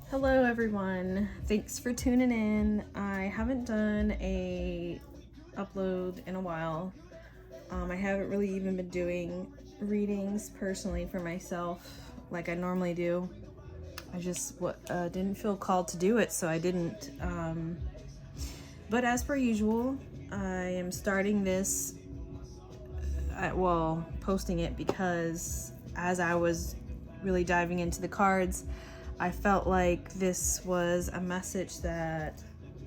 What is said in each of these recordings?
Hello everyone, thanks for tuning in. I haven't done a upload in a while. I haven't really even been doing readings personally for myself like I normally do. I just didn't feel called to do it, so I didn't. But as per usual, I am starting this, posting it because as I was really diving into the cards, I felt like this was a message that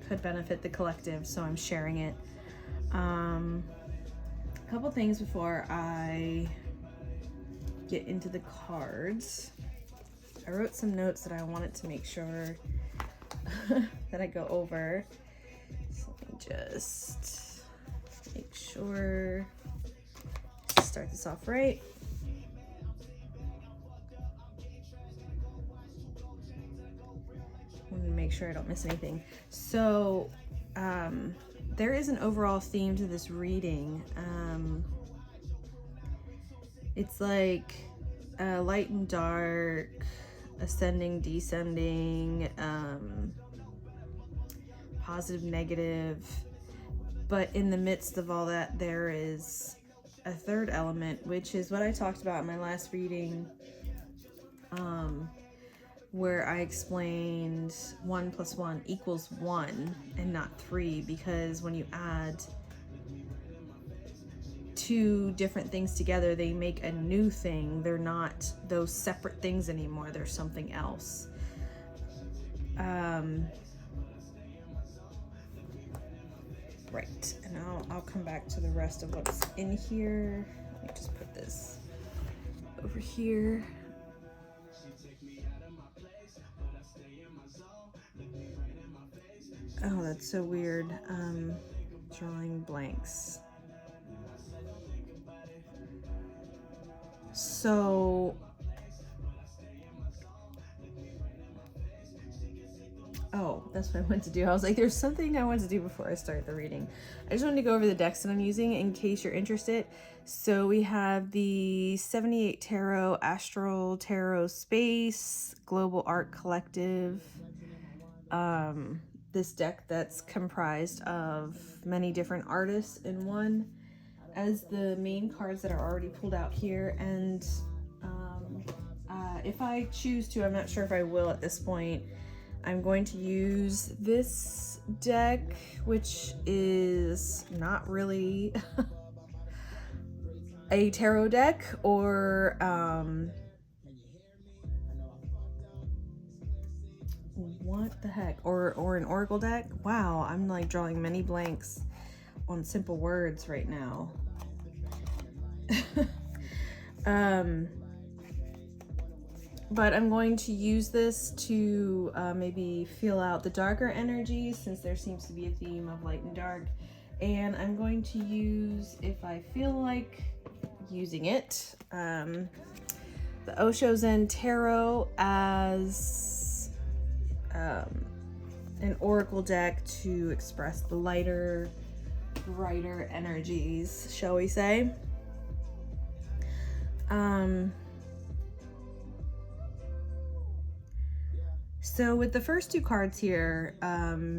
could benefit the collective, so I'm sharing it. A couple things before I get into the cards. I wrote some notes that I wanted to make sure that I go over. So let me just make sure to start this off right. I want to make sure I don't miss anything. So there is an overall theme to this reading. It's like light and dark, ascending, descending, positive, negative. But in the midst of all that, there is a third element, which is what I talked about in my last reading, where I explained 1 + 1 = 1 and not 3, because when you add two different things together, they make a new thing. They're not those separate things anymore. They're something else. Right, and I'll come back to the rest of what's in here. Let me just put this over here. Oh, that's so weird. Drawing blanks. So, that's what I wanted to do. I was like, there's something I wanted to do before I start the reading. I just wanted to go over the decks that I'm using in case you're interested. So we have the 78 Tarot, Astral Tarot Space, Global Art Collective. This deck that's comprised of many different artists in one, as the main cards that are already pulled out here. And if I choose to, I'm not sure if I will at this point, I'm going to use this deck, which is not really a tarot deck or what the heck, or an oracle deck. Wow, I'm like drawing many blanks on simple words right now. But I'm going to use this to maybe feel out the darker energies, since there seems to be a theme of light and dark. And I'm going to use, if I feel like using it, the Osho Zen Tarot as an oracle deck to express the lighter, brighter energies, shall we say. So with the first two cards here,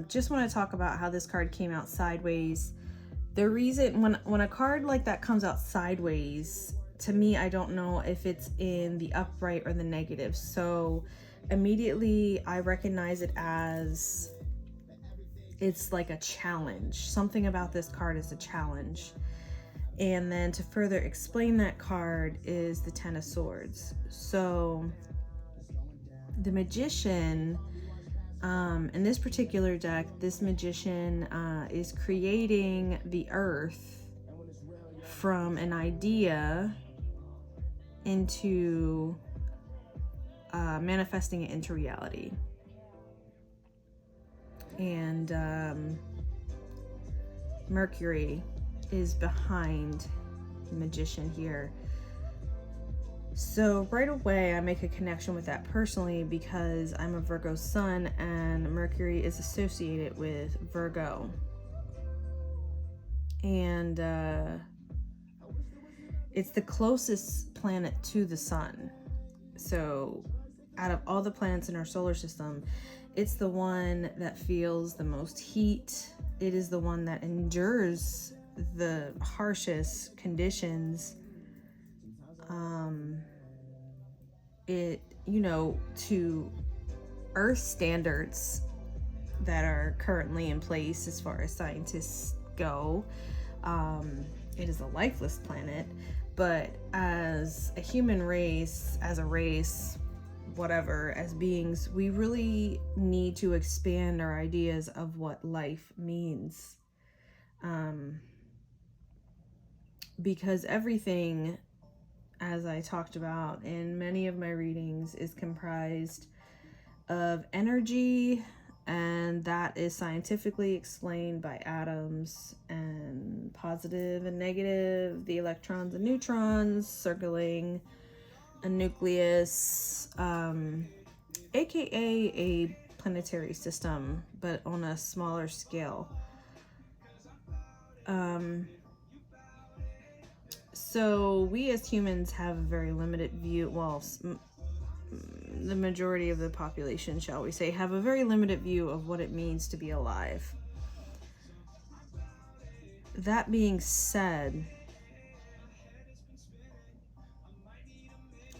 just want to talk about how this card came out sideways. The reason when a card like that comes out sideways, to me, I don't know if it's in the upright or the negative. So immediately I recognize it as it's like a challenge. Something about this card is a challenge. And then to further explain that card is the Ten of Swords. So the Magician, in this particular deck, this Magician is creating the earth from an idea into manifesting it into reality. And Mercury is behind the Magician here. So right away I make a connection with that personally, because I'm a Virgo sun and Mercury is associated with Virgo. And it's the closest planet to the sun. So out of all the planets in our solar system, it's the one that feels the most heat. It is the one that endures the harshest conditions. It, you know, to Earth standards that are currently in place as far as scientists go, it is a lifeless planet. But as a human race, whatever, as beings, we really need to expand our ideas of what life means. Because everything, as I talked about in many of my readings, is comprised of energy, and that is scientifically explained by atoms and positive and negative, the electrons and neutrons circling a nucleus, aka a planetary system, but on a smaller scale. So we as humans have a very limited view, well, the majority of the population, shall we say, have a very limited view of what it means to be alive. That being said,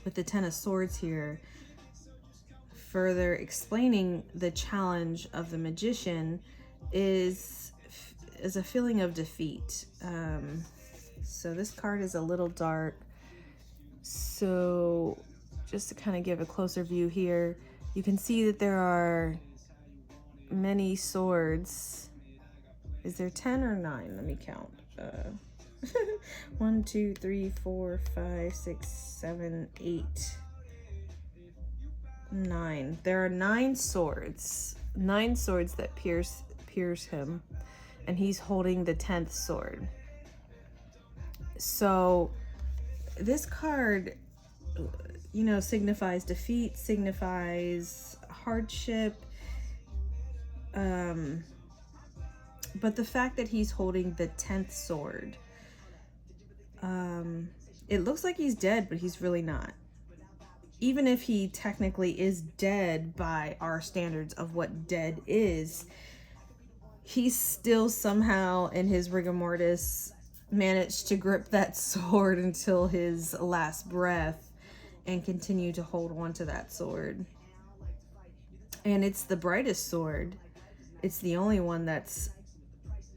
with the Ten of Swords here, further explaining the challenge of the magician is a feeling of defeat. So this card is a little dark. So just to kind of give a closer view here, you can see that there are many swords. Is there 10 or 9? Let me count. 1, 2, 3, 4, 5, 6, 7, 8, 9. There are 9 swords. 9 swords that pierce him, and he's holding the 10th sword. So this card, you know, signifies defeat, signifies hardship. But the fact that he's holding the 10th sword, it looks like he's dead, but he's really not. Even if he technically is dead by our standards of what dead is, he's still somehow in his rigor mortis managed to grip that sword until his last breath and continue to hold on to that sword. And it's the brightest sword. It's the only one that's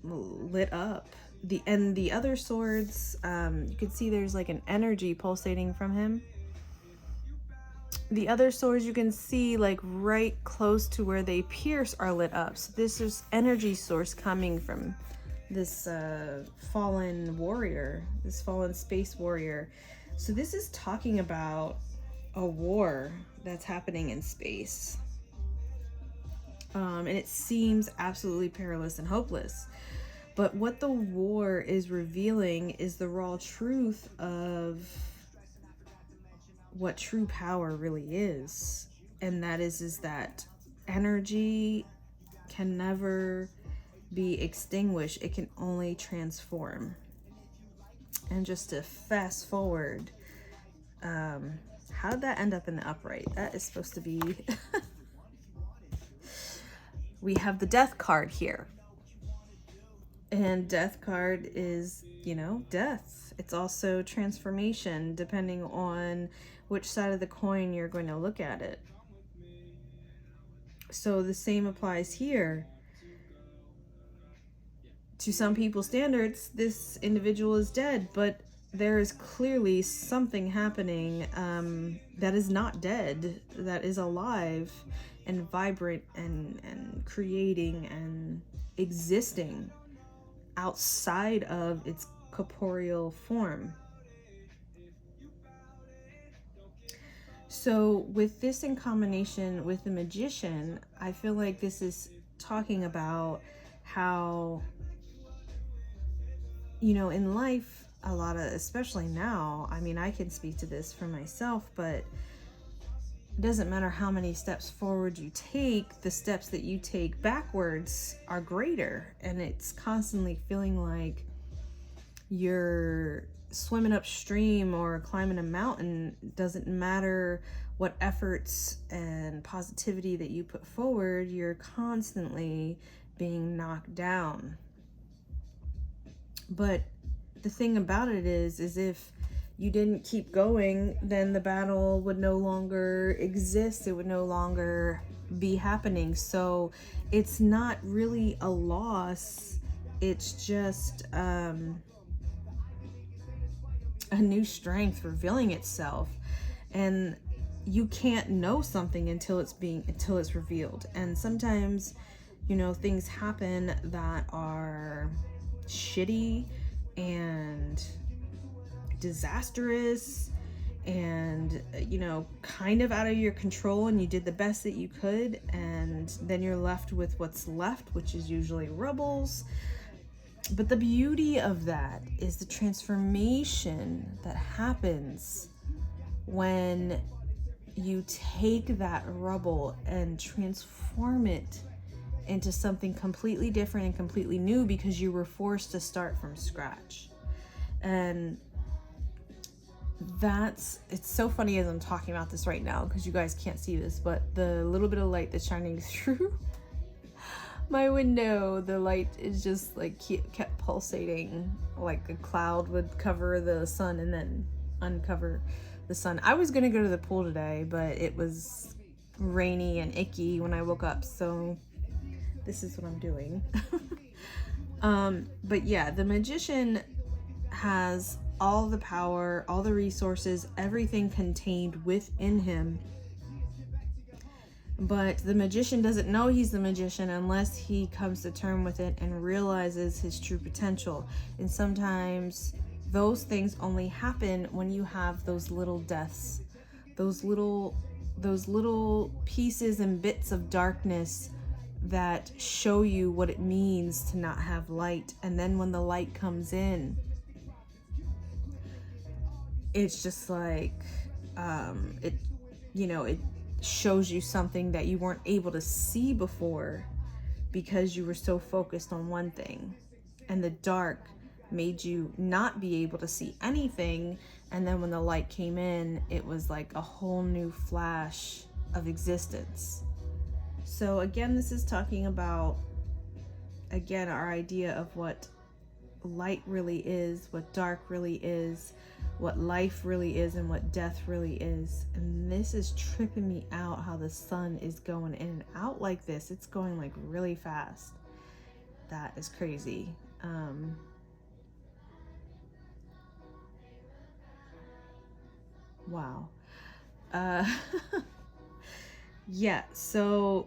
lit up. The other swords, you can see there's like an energy pulsating from him. The other swords you can see like right close to where they pierce are lit up. So this is energy source coming from this fallen warrior, this fallen space warrior. So this is talking about a war that's happening in space. And it seems absolutely perilous and hopeless. But what the war is revealing is the raw truth of what true power really is. And that is that energy can never be extinguished. It can only transform. And just to fast forward, how'd that end up in the upright? That is supposed to be... We have the Death card here. And Death card is, you know, death. It's also transformation, depending on which side of the coin you're going to look at it. So the same applies here. To some people's standards, this individual is dead, but there is clearly something happening that is not dead, that is alive and vibrant and creating and existing outside of its corporeal form. So with this in combination with the magician, I feel like this is talking about how, you know, in life, a lot of, especially now, I mean, I can speak to this for myself, but it doesn't matter how many steps forward you take, the steps that you take backwards are greater. And it's constantly feeling like you're swimming upstream or climbing a mountain. Doesn't matter what efforts and positivity that you put forward, you're constantly being knocked down. But the thing about it is if you didn't keep going, then the battle would no longer exist. It would no longer be happening. So it's not really a loss. It's just a new strength revealing itself. And you can't know something until it's revealed. And sometimes, you know, things happen that are shitty and disastrous and, you know, kind of out of your control, and you did the best that you could, and then you're left with what's left, which is usually rubbles. But the beauty of that is the transformation that happens when you take that rubble and transform it into something completely different and completely new, because you were forced to start from scratch. And it's so funny as I'm talking about this right now, because you guys can't see this, but the little bit of light that's shining through my window, the light is just like kept pulsating, like a cloud would cover the sun and then uncover the sun. I was gonna go to the pool today, but it was rainy and icky when I woke up, so this is what I'm doing. But yeah, the magician has all the power, all the resources, everything contained within him. But the magician doesn't know he's the magician unless he comes to terms with it and realizes his true potential. And sometimes those things only happen when you have those little deaths, those little pieces and bits of darkness that show you what it means to not have light. And then when the light comes in, it's just like it shows you something that you weren't able to see before because you were so focused on one thing, and the dark made you not be able to see anything. And then when the light came in, it was like a whole new flash of existence. So again, this is talking about, again, our idea of what light really is, what dark really is, what life really is, and what death really is. And this is tripping me out, how the sun is going in and out like this. It's going like really fast. That is crazy. Wow. Yeah, so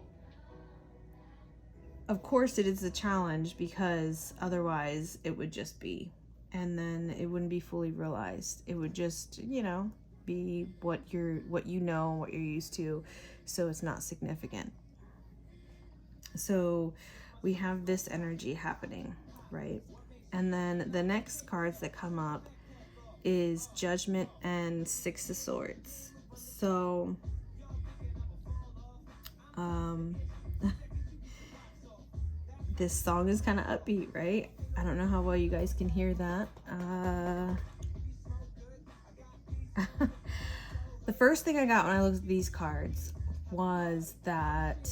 of course it is a challenge, because otherwise it would just be, and then it wouldn't be fully realized. It would just, be what you know, what you're used to, so it's not significant. So we have this energy happening, right? And then the next cards that come up is Judgment and Six of Swords. So this song is kind of upbeat, right? I don't know how well you guys can hear that. The first thing I got when I looked at these cards was that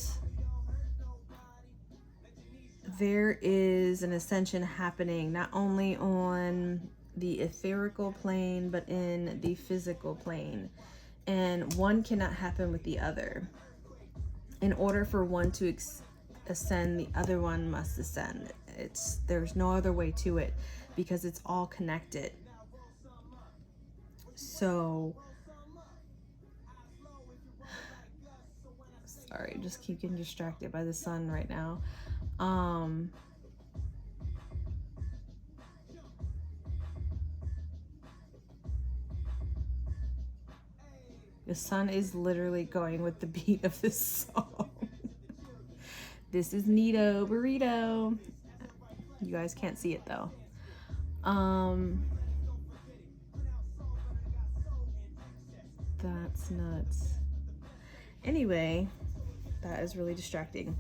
there is an ascension happening, not only on the etherical plane, but in the physical plane. And one cannot happen with the other. In order for one to ascend, the other one must ascend. There's no other way to it, because it's all connected. So sorry, just keep getting distracted by the sun right now. The sun is literally going with the beat of this song. This is Neato Burrito. You guys can't see it though. That's nuts. Anyway, that is really distracting.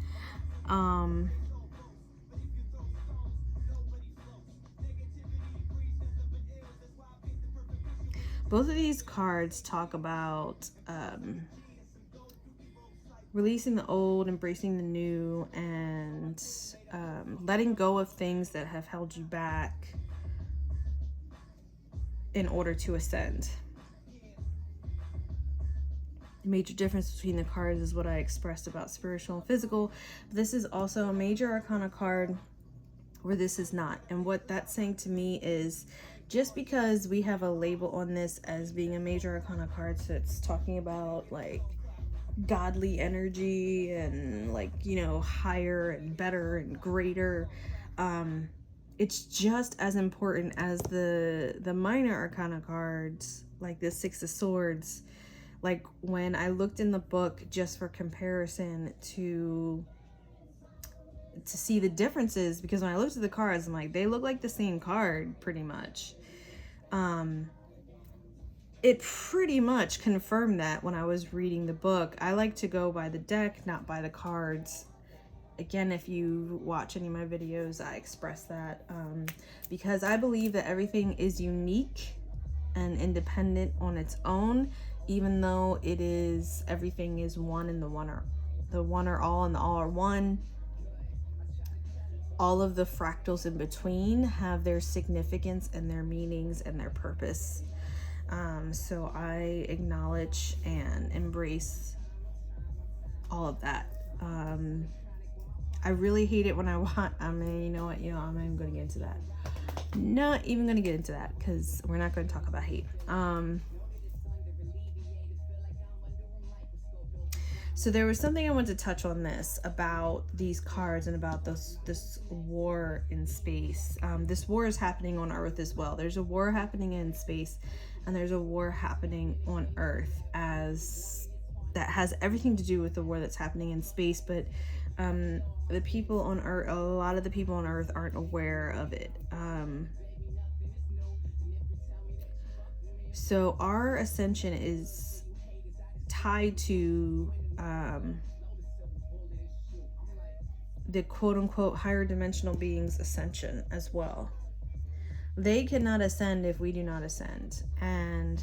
Both of these cards talk about releasing the old, embracing the new, and letting go of things that have held you back in order to ascend. The major difference between the cards is what I expressed about spiritual and physical. This is also a major arcana card where this is not. And what that's saying to me is, just because we have a label on this as being a major arcana card, so it's talking about like godly energy and like, you know, higher and better and greater, it's just as important as the minor arcana cards, like the Six of Swords. Like when I looked in the book just for comparison to see the differences, because when I looked at the cards, I'm like, they look like the same card pretty much. It pretty much confirmed that when I was reading the book. I like to go by the deck, not by the cards. Again, if you watch any of my videos, I express that because I believe that everything is unique and independent on its own, even though it is, everything is one, and the one are all and the all are one. All of the fractals in between have their significance and their meanings and their purpose. So I acknowledge and embrace all of that. I really hate it when I'm not even going to get into that. Not even going to get into that because we're not going to talk about hate. So there was something I wanted to touch on this about these cards and about this war in space. This war is happening on Earth as well. There's a war happening in space, and there's a war happening on Earth, as that has everything to do with the war that's happening in space. But the people on Earth, a lot of the people on Earth aren't aware of it. So our ascension is tied to the quote-unquote higher dimensional beings' ascension as well. They cannot ascend if we do not ascend. And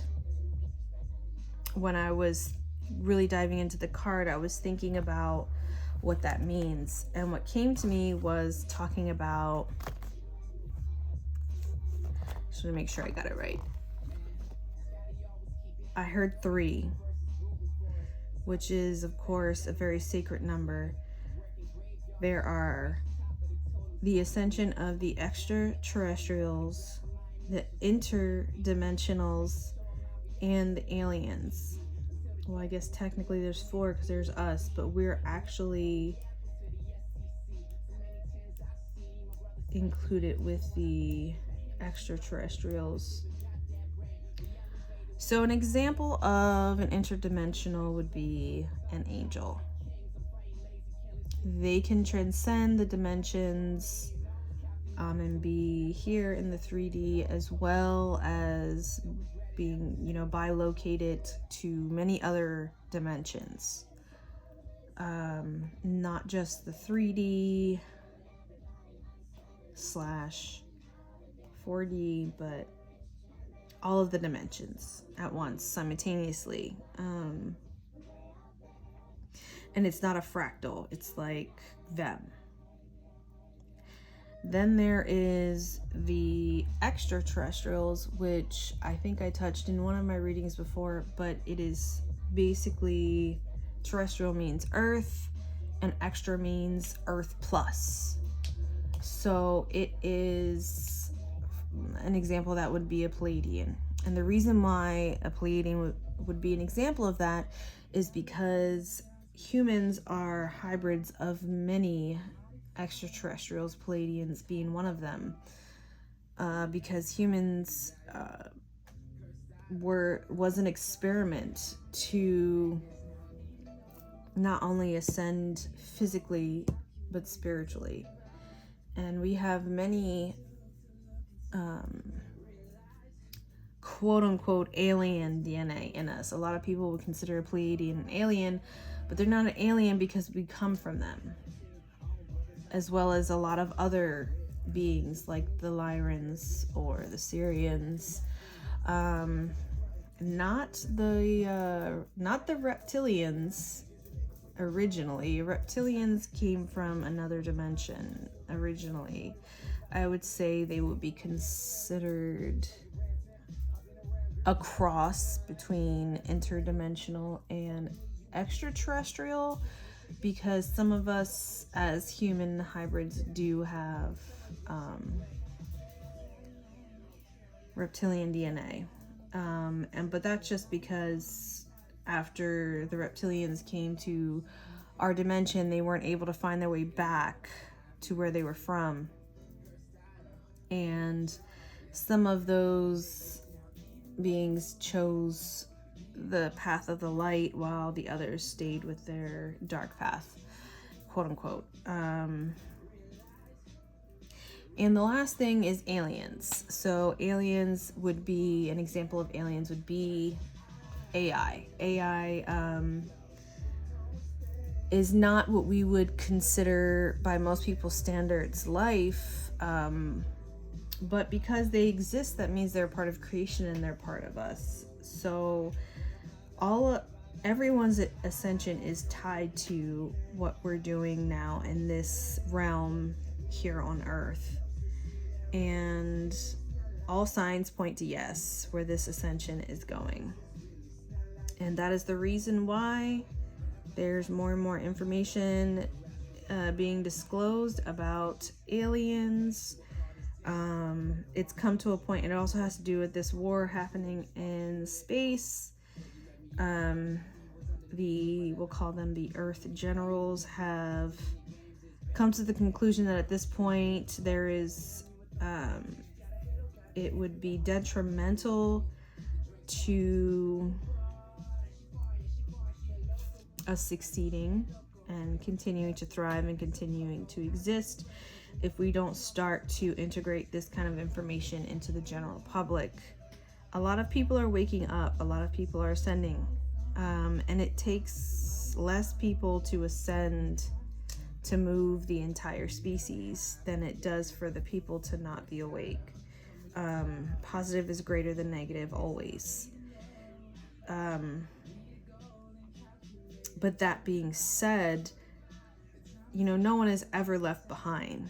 when I was really diving into the card, I was thinking about what that means. And what came to me was talking about, just want to make sure I got it right. I heard 3, which is, of course, a very sacred number. There are the ascension of the extraterrestrials, the interdimensionals, and the aliens. Well, I guess technically there's 4 because there's us, but we're actually included with the extraterrestrials. So an example of an interdimensional would be an angel. They can transcend the dimensions and be here in the 3D, as well as being, bilocated to many other dimensions. Not just the 3D / 4D, but all of the dimensions at once, simultaneously. And it's not a fractal, it's like them. Then there is the extraterrestrials, which I think I touched in one of my readings before, but it is basically, terrestrial means Earth and extra means Earth plus. So it is, an example that would be a Pleiadian. And the reason why a Pleiadian would be an example of that is because humans are hybrids of many extraterrestrials, Pleiadians being one of them, because humans was an experiment to not only ascend physically but spiritually. And we have many quote-unquote alien DNA in us. A lot of people would consider a Pleiadian an alien, but they're not an alien because we come from them, as well as a lot of other beings like the Lyrans or the Syrians. not the reptilians originally. Reptilians came from another dimension originally. I would say they would be considered a cross between interdimensional and extraterrestrial, because some of us as human hybrids do have reptilian DNA. But that's just because after the reptilians came to our dimension, they weren't able to find their way back to where they were from. And some of those beings chose the path of the light while the others stayed with their dark path, quote unquote. And the last thing is aliens. So aliens would be, an example of aliens would be AI. AI is not what we would consider by most people's standards life, but because they exist, that means they're a part of creation and they're part of us. So everyone's ascension is tied to what we're doing now in this realm here on Earth. And all signs point to yes, where this ascension is going. And that is the reason why there's more and more information being disclosed about aliens. It's come to a point, and it also has to do with this war happening in space. We'll call them the Earth Generals, have come to the conclusion that at this point there is, it would be detrimental to us succeeding and continuing to thrive and continuing to exist if we don't start to integrate this kind of information into the general public. A lot of people are waking up, a lot of people are ascending, and it takes less people to ascend to move the entire species than it does for the people to not be awake. Positive is greater than negative always. But that being said, no one is ever left behind.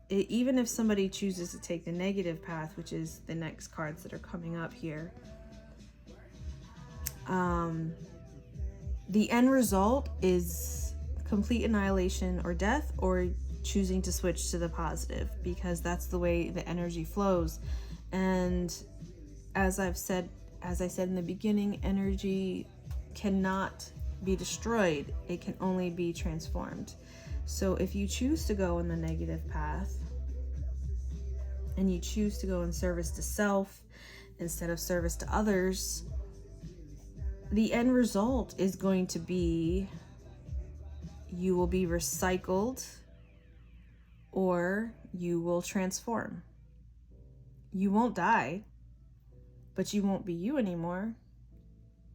Even if somebody chooses to take the negative path, which is the next cards that are coming up here, the end result is complete annihilation or death, or choosing to switch to the positive, because that's the way the energy flows. And as I said in the beginning, energy cannot be destroyed. It can only be transformed. So if you choose to go in the negative path and you choose to go in service to self instead of service to others, the end result is going to be you will be recycled or you will transform. You won't die, but you won't be you anymore.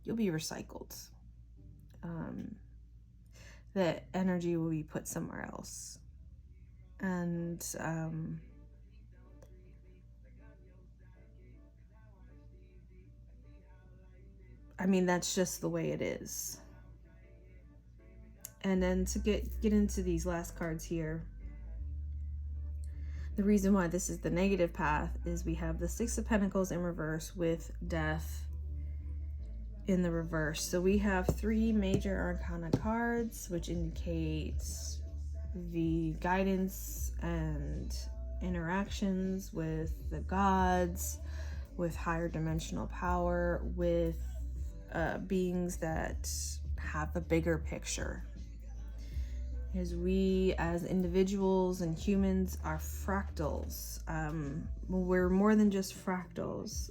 You'll be recycled. The energy will be put somewhere else. And that's just the way it is. And then to get into these last cards here, the reason why this is the negative path is we have the Six of Pentacles in reverse with death in the reverse. So we have 3 major arcana cards, which indicates the guidance and interactions with the gods, with higher dimensional power, with beings that have a bigger picture. As we as individuals and humans are fractals. We're more than just fractals.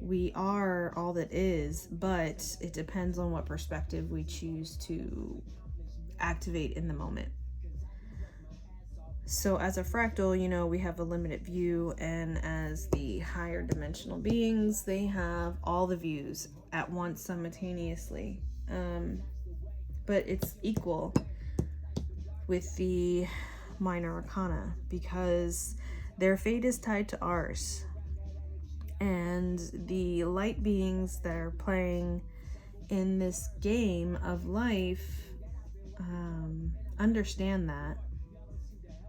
We are all that is, but it depends on what perspective we choose to activate in the moment. So as a fractal, we have a limited view, and as the higher dimensional beings, they have all the views at once simultaneously. But it's equal with the minor arcana, because Their fate is tied to ours. And the light beings that are playing in this game of life understand that,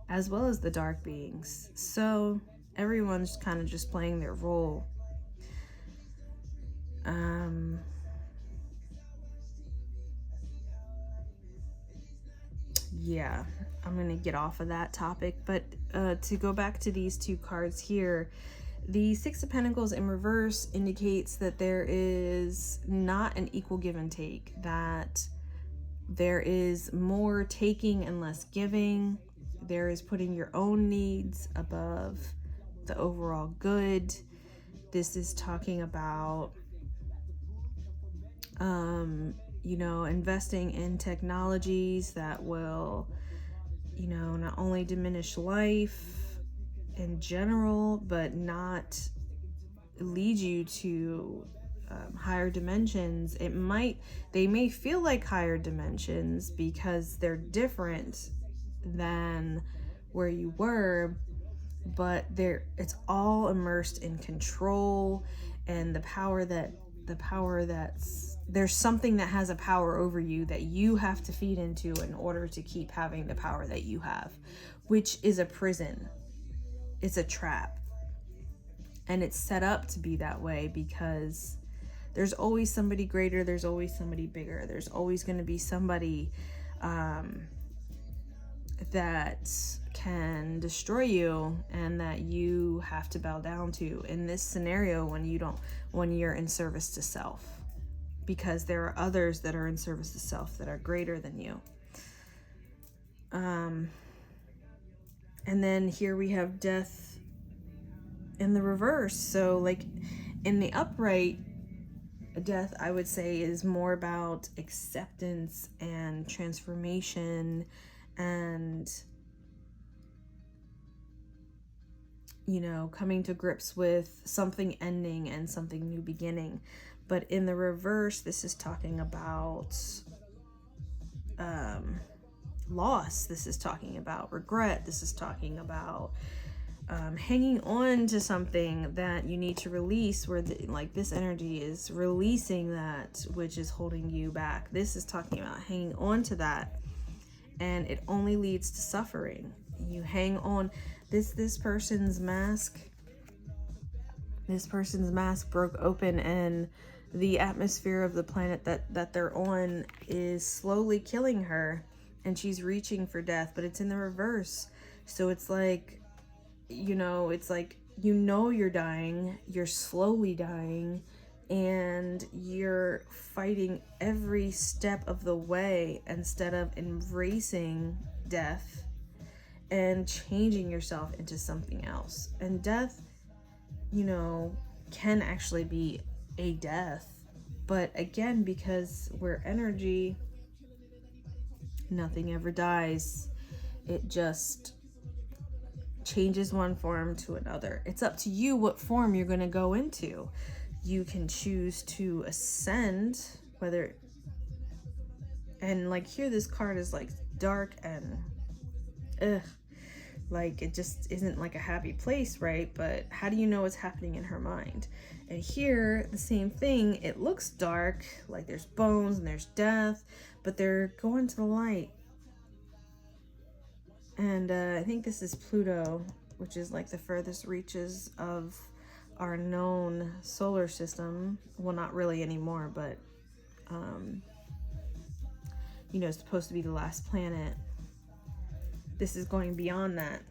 as well as the dark beings. So everyone's kind of just playing their role. Yeah, I'm gonna get off of that topic, but to go back to these two cards here, the Six of Pentacles in reverse indicates that there is not an equal give and take, that there is more taking and less giving. There is putting your own needs above the overall good. This is talking about investing in technologies that will, not only diminish life in general, but not lead you to higher dimensions. They may feel like higher dimensions because they're different than where you were, but it's all immersed in control and the power that's there's something that has a power over you that you have to feed into in order to keep having the power that you have, which is a prison. It's a trap. And it's set up to be that way because there's always somebody greater, there's always somebody bigger, there's always going to be somebody that can destroy you and that you have to bow down to in this scenario when you're in service to self, because there are others that are in service to self that are greater than you. And then here we have death in the reverse. So like in the upright, death, I would say, is more about acceptance and transformation and coming to grips with something ending and something new beginning. But in the reverse, this is talking about loss. This is talking about regret. This is talking about hanging on to something that you need to release, where this energy is releasing that which is holding you back. This is talking about hanging on to that, and it only leads to suffering. You hang on. This person's mask broke open, and the atmosphere of the planet that they're on is slowly killing her, and she's reaching for death, but it's in the reverse. So it's like, you're dying, you're slowly dying, and you're fighting every step of the way instead of embracing death and changing yourself into something else. And death, can actually be a death, but again, because we're energy, nothing ever dies. It just changes one form to another. It's up to you what form you're going to go into. You can choose to ascend, and like here, this card is like dark and like it just isn't like a happy place, right? But how do you know what's happening in her mind? And here, the same thing, it looks dark, like there's bones and there's death, but they're going to the light. And I think this is Pluto, which is like the furthest reaches of our known solar system. Well, not really anymore, but it's supposed to be the last planet. This is going beyond that.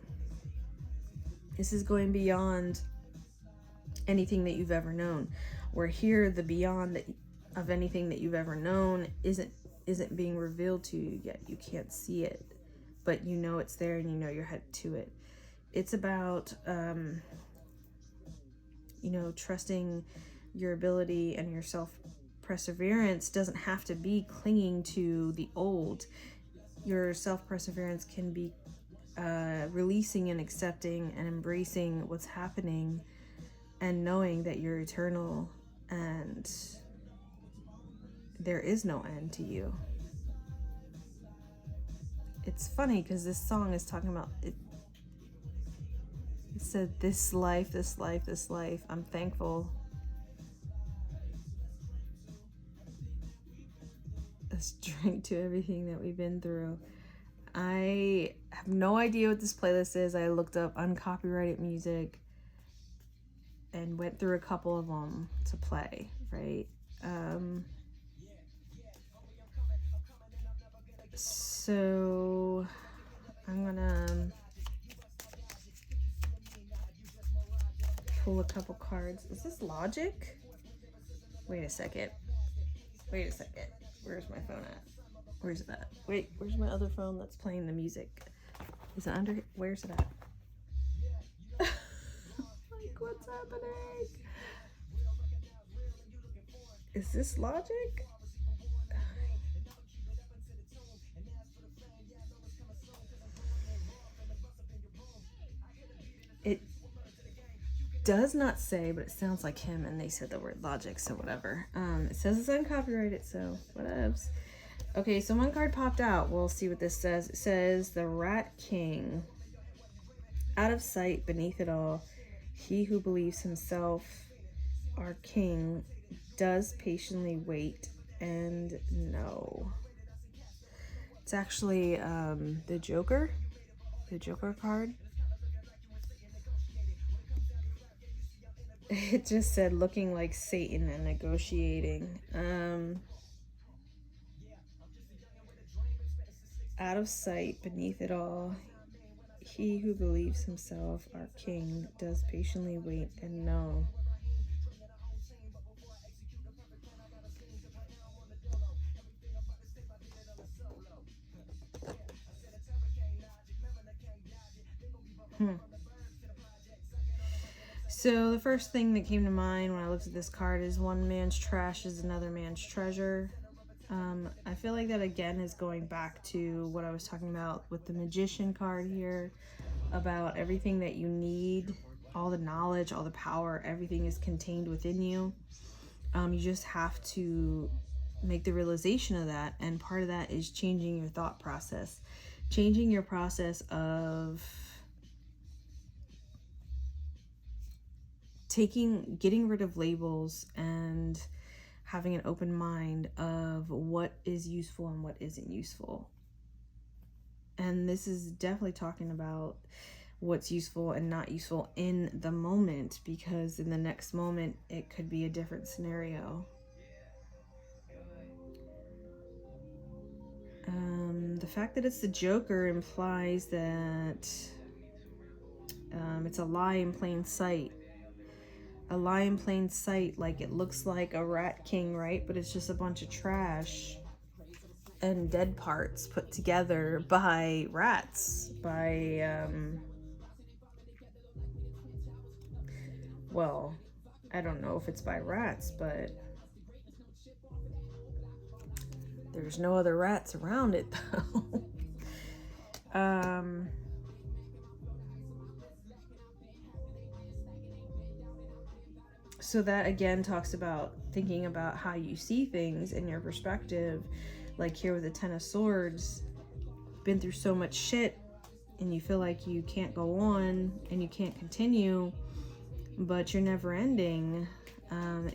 This is going beyond anything that you've ever known. Where here, the beyond of anything that you've ever known isn't being revealed to you yet. You can't see it, but it's there, and you're headed to it. It's about trusting your ability, and your self-perseverance doesn't have to be clinging to the old. Your self-perseverance can be releasing and accepting and embracing what's happening, and knowing that you're eternal and there is no end to you. It's funny because this song is talking about it. It said, this life, this life, this life. I'm thankful. Let's drink to everything that we've been through. I have no idea what this playlist is. I looked up uncopyrighted music and went through a couple of them to play, right? So I'm gonna pull a couple cards. Is this Logic? Wait a second. Where's my phone at? Where's it at? Wait, where's my other phone that's playing the music? Is it under? Where's it at? Like, what's happening? Is this Logic? It does not say, but it sounds like him, and they said the word Logic, so whatever. It says it's uncopyrighted, so whatevs. Okay, so one card popped out. We'll see what this says. It says the Rat King. Out of sight, beneath it all, he who believes himself our king does patiently wait and know. It's actually the Joker card. It just said looking like Satan and negotiating. Out of sight, beneath it all, he who believes himself our king does patiently wait and know. So the first thing that came to mind when I looked at this card is one man's trash is another man's treasure. I feel like that again is going back to what I was talking about with the Magician card here, about everything that you need, all the knowledge, all the power, everything is contained within you. You just have to make the realization of that, and part of that is changing your thought process, changing your process of getting rid of labels and having an open mind of what is useful and what isn't useful. And this is definitely talking about what's useful and not useful in the moment, because in the next moment it could be a different scenario. The fact that it's the Joker implies that it's a lie in plain sight. A lie in plain sight, like it looks like a Rat King, right? But it's just a bunch of trash and dead parts put together by rats, by well, I don't know if it's by rats, but there's no other rats around it though. So that again talks about thinking about how you see things in your perspective. Like here with the Ten of Swords, been through so much shit and you feel like you can't go on and you can't continue, but you're never ending.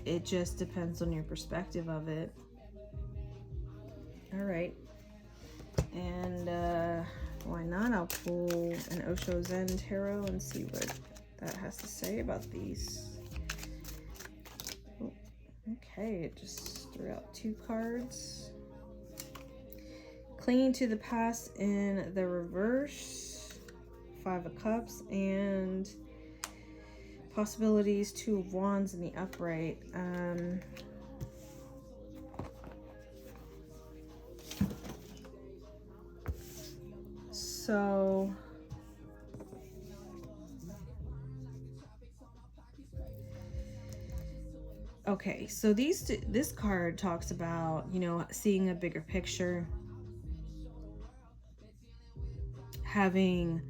It just depends on your perspective of it. All right. And why not? I'll pull an Osho Zen Tarot and see what that has to say about these. Okay, it just threw out 2 cards. Clinging to the past in the reverse, 5 of Cups, and possibilities, 2 of Wands in the upright. So okay, so this card talks about, you know, seeing a bigger picture, having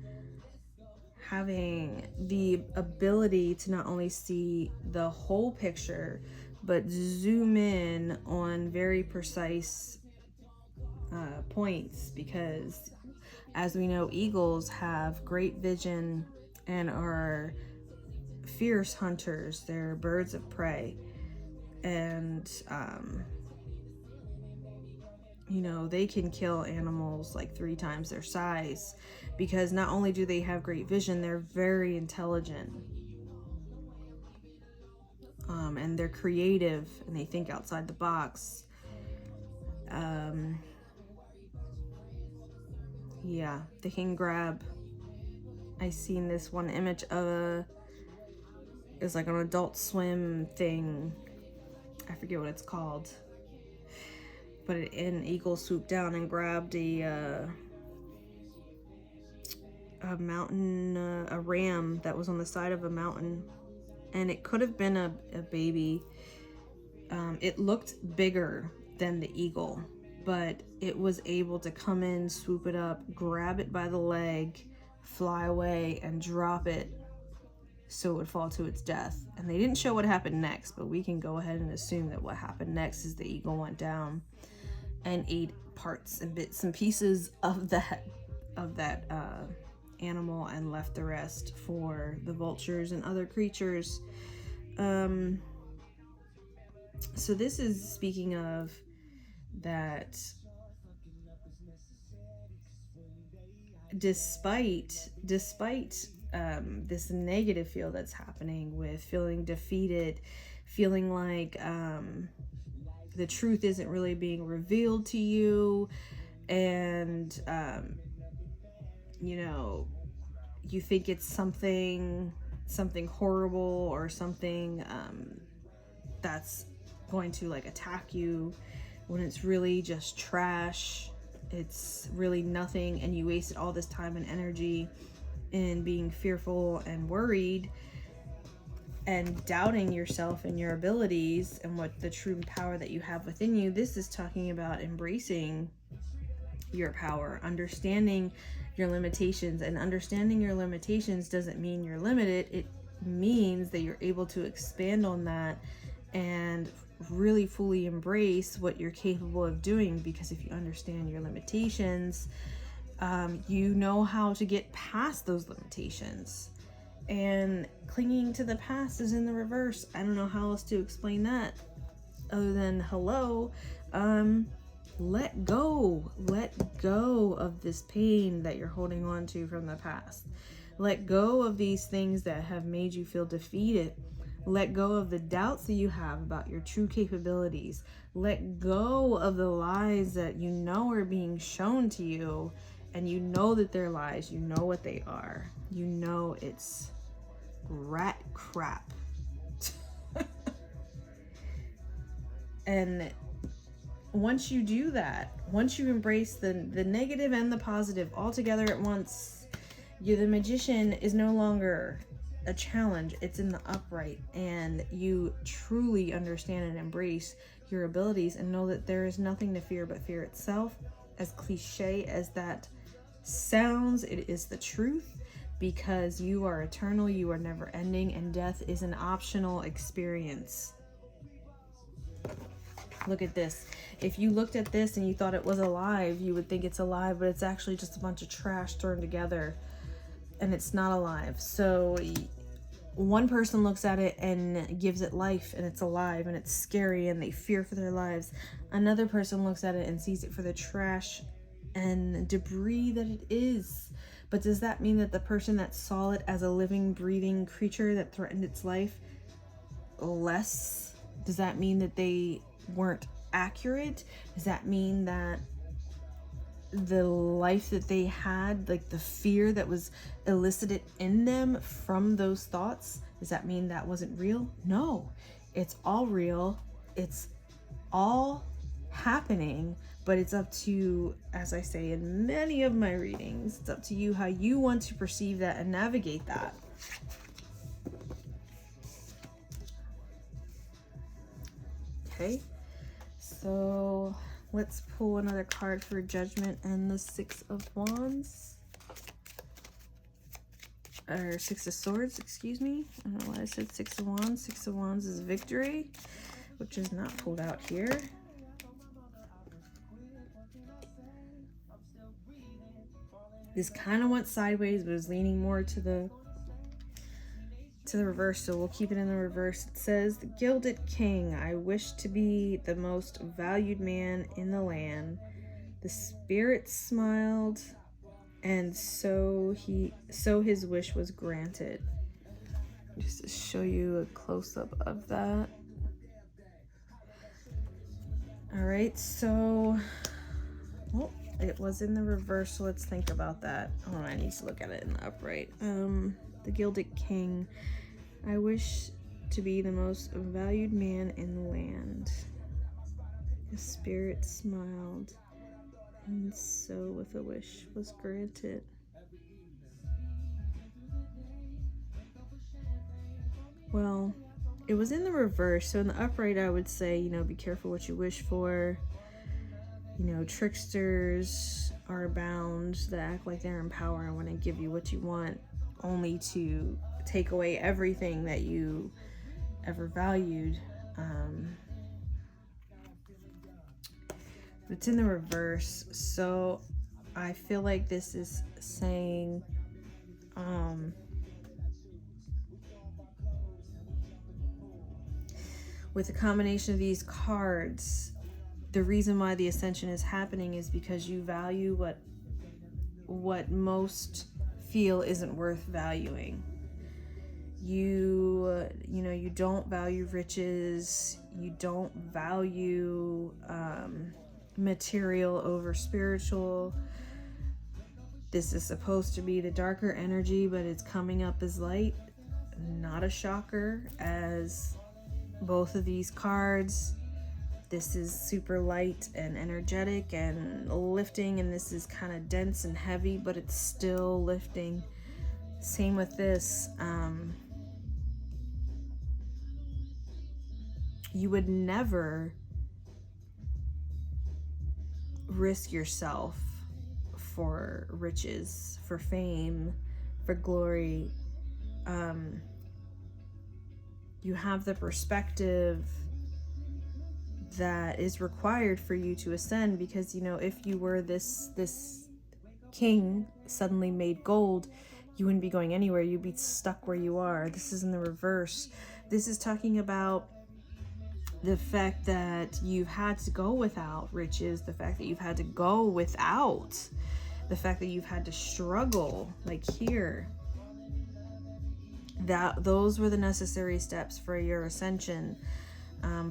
the ability to not only see the whole picture, but zoom in on very precise points, because as we know, eagles have great vision and are fierce hunters. They're birds of prey. And, you know, they can kill animals like 3 times their size, because not only do they have great vision, they're very intelligent. And they're creative, and they think outside the box. Yeah, they can grab. I seen this one image of it's like an Adult Swim thing. I forget what it's called. But an eagle swooped down and grabbed a mountain, a ram that was on the side of a mountain, and it could have been a baby. It looked bigger than the eagle, but it was able to come in, swoop it up, grab it by the leg, fly away, and drop it so it would fall to its death. And they didn't show what happened next, but we can go ahead and assume that what happened next is the eagle went down and ate parts and bits and pieces of that animal, and left the rest for the vultures and other creatures. So this is speaking of that, despite this negative feel that's happening with feeling defeated, feeling like the truth isn't really being revealed to you, and you know, you think it's something horrible, or something that's going to like attack you, when it's really just trash. It's really nothing, and you wasted all this time and energy in being fearful and worried and doubting yourself and your abilities and what the true power that you have within you. This is talking about embracing your power, understanding your limitations. And understanding your limitations doesn't mean you're limited. It means that you're able to expand on that and really fully embrace what you're capable of doing. Because if you understand your limitations, you know how to get past those limitations. And clinging to the past is in the reverse. I don't know how else to explain that other than hello. Let go of this pain that you're holding on to from the past. Let go of these things that have made you feel defeated. Let go of the doubts that you have about your true capabilities. Let go of the lies that you know are being shown to you, and you know that they're lies. You know what they are. You know it's rat crap. And once you do that, once you embrace the negative and the positive all together at once, the magician is no longer a challenge. It's in the upright, and you truly understand and embrace your abilities and know that there is nothing to fear but fear itself. As cliche as that sounds, it is the truth, because you are eternal, you are never ending, and death is an optional experience. Look at this. If you looked at this and you thought it was alive, you would think it's alive, but it's actually just a bunch of trash thrown together, and it's not alive. So one person looks at it and gives it life, and it's alive, and it's scary, and they fear for their lives. Another person looks at it and sees it for the trash and debris that it is. But does that mean that the person that saw it as a living, breathing creature that threatened its life less? Does that mean that they weren't accurate? Does that mean that the life that they had, like the fear that was elicited in them from those thoughts, does that mean that wasn't real? No, it's all real. It's all happening, but it's up to, as I say in many of my readings, it's up to you how you want to perceive that and navigate that. Okay, so let's pull another card for Judgment and the Six of Wands. Or Six of Swords, excuse me. I don't know why I said Six of Wands. Six of Wands is Victory, which is not pulled out here. This kind of went sideways, but is leaning more to the to the reverse, so we'll keep it in the reverse. It says, the Gilded King, I wish to be the most valued man in the land. The spirit smiled, and so his wish was granted. Just to show you a close-up of that. All right, so, well, it was in the reverse, so let's think about that. Oh, I need to look at it in the upright. The Gilded King, I wish to be the most valued man in the land. The spirit smiled, and so with a wish was granted. Well, it was in the reverse, so in the upright I would say, you know, be careful what you wish for. You know, tricksters are abound that act like they're in power and want to give you what you want, only to take away everything that you ever valued. It's in the reverse, so I feel like this is saying with the combination of these cards, the reason why the ascension is happening is because you value what most feel isn't worth valuing. You know, you don't value riches, you don't value material over spiritual. This is supposed to be the darker energy, but it's coming up as light. Not a shocker, as both of these cards, this is super light and energetic and lifting, and this is kind of dense and heavy, but it's still lifting. Same with this. You would never risk yourself for riches, for fame, for glory. You have the perspective that is required for you to ascend, because, you know, if you were this king suddenly made gold, you wouldn't be going anywhere. You'd be stuck where you are. This is in the reverse. This is talking about the fact that you've had to go without riches, the fact that you've had to go without, the fact that you've had to struggle, like here. Those were the necessary steps for your ascension,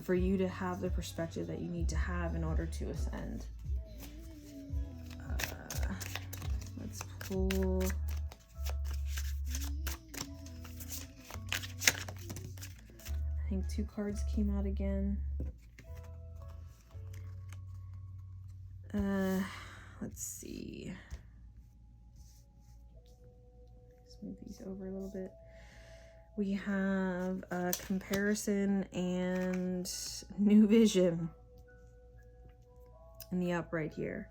for you to have the perspective that you need to have in order to ascend. Let's pull. I think 2 cards came out again. Let's see. Let's move these over a little bit. We have comparison and new vision in the upright here.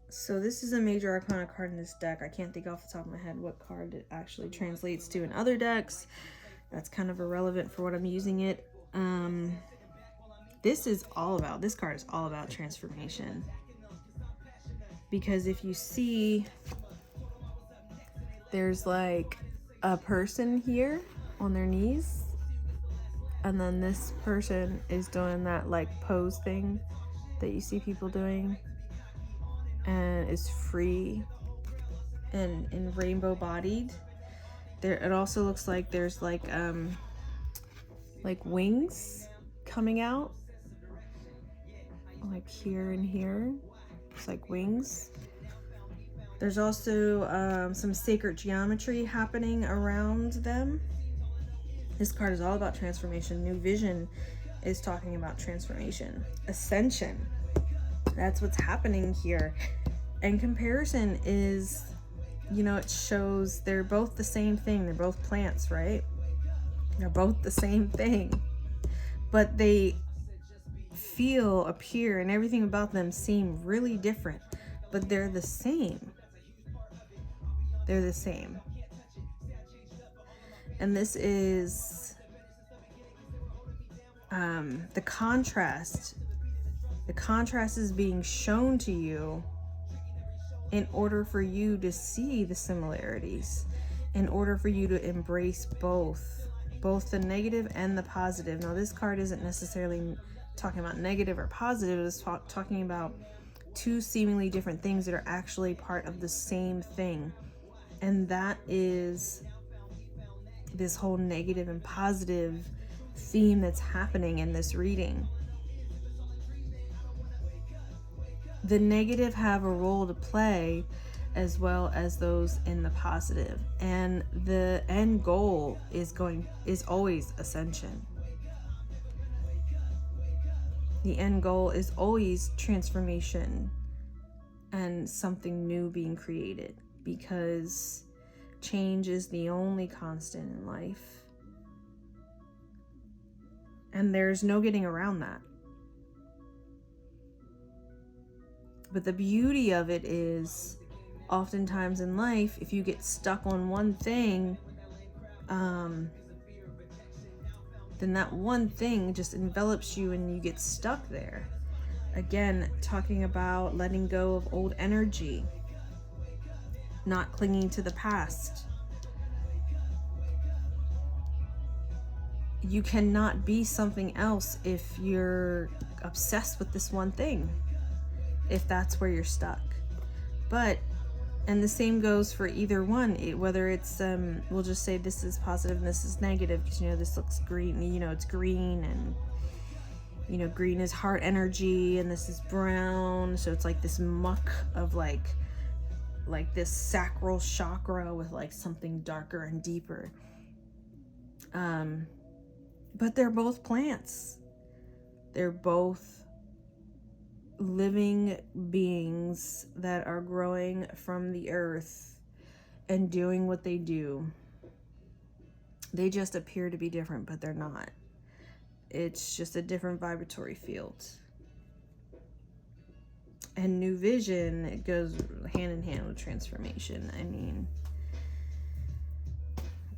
So this is a major arcana card in this deck. I can't think off the top of my head what card it actually translates to in other decks. That's kind of irrelevant for what I'm using it. This card is all about transformation. Because if you see, there's like a person here on their knees, and then this person is doing that like pose thing that you see people doing, and is free and rainbow bodied. There, it also looks like there's like wings coming out, like here and here. It's like wings. There's also some sacred geometry happening around them. This card is all about transformation. New vision is talking about transformation. Ascension, that's what's happening here. And comparison is, you know, it shows they're both the same thing. They're both plants, right? They're both the same thing, but they feel, appear, and everything about them seem really different, but they're the same. They're the same. And this is the contrast. The contrast is being shown to you in order for you to see the similarities, in order for you to embrace both the negative and the positive. Now, this card isn't necessarily talking about negative or positive. It's talking about two seemingly different things that are actually part of the same thing. And that is this whole negative and positive theme that's happening in this reading. The negative have a role to play as well as those in the positive. And the end goal is always ascension. The end goal is always transformation and something new being created, because change is the only constant in life. And there's no getting around that. But the beauty of it is, oftentimes in life, if you get stuck on one thing, then that one thing just envelops you and you get stuck there. Again, talking about letting go of old energy, not clinging to the past. You cannot be something else if you're obsessed with this one thing, if that's where you're stuck. And the same goes for either one, whether it's, we'll just say this is positive and this is negative, because, this looks green, it's green, and, green is heart energy, and this is brown. So it's like this muck of like this sacral chakra with like something darker and deeper. But they're both plants. They're both living beings that are growing from the earth and doing what they do. They just appear to be different, but they're not. It's just a different vibratory field. And new vision, it goes hand in hand with transformation. I mean,